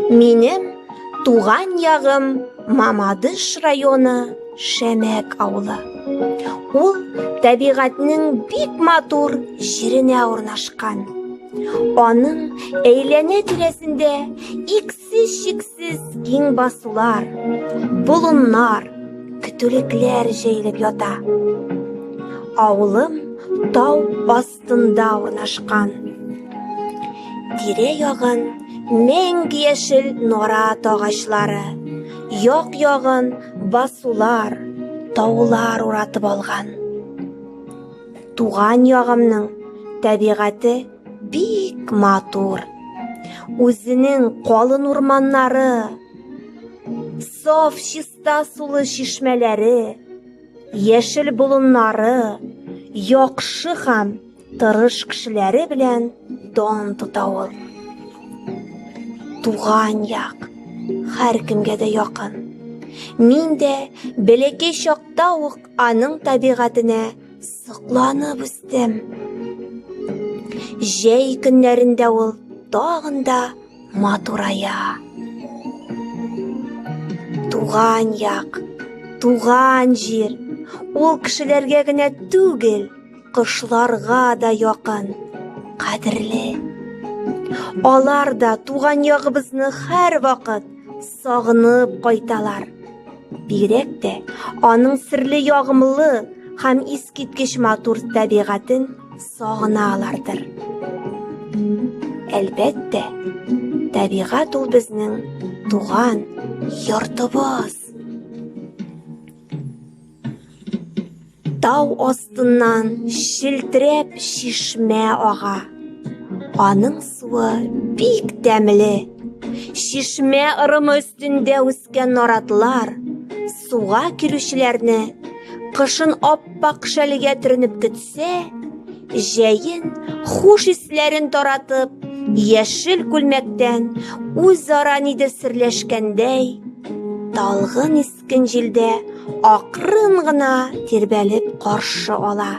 Минем туган ягым Мамадыш районы Шәмәк авылы. Ул табигатьнең бик матур җиренә урнашкан. Аның әйләнә-тирәсендә иксез-чиксез киң басулар, болыннар, көтүлекләр җәелеп ята. Авылым тау астында урнашкан. Тирә-ягын мәңге яшел нарат агачлары, як-ягын басулар, таулар уратып алган. Туган ягымның табигаты бик матур. Үзенең калын урманнары, саф чиста сулы чишмәләре, яшел болыннары, яхшы һәм тырыш кешеләре белән дан тота ул. Туган як һәркемгә дә якын. Мин дә бәләкәй чакта ук аның табигатына сокланып үстем. Җәй көннәрендә ул тагын да матурая. Туган як, туган җир, ул кешеләргә генә түгел, кошларга да якын, кадерле. Алар да туган ягыбызны һәр вакыт сагынып кайталар. Бигрәк тә аның серле ягымлы һәм искиткеч матур табигатын сагыналардыр. Әлбәттә, табигат ул безнең туган йортыбыз. Тау астыннан шелтерәп чишмә ага. Аның суы бик тәмле. Чишмә ырымы өстендә үскән наратлар суга килүчеләрне кышын аппак шәлегә төренеп көтсә, җәен хуш исләрен таратып, яшел күлмәктән үзара нидер серләшкәндәй, талгын искен җилдә акрын гына тирбәлеп каршы ала.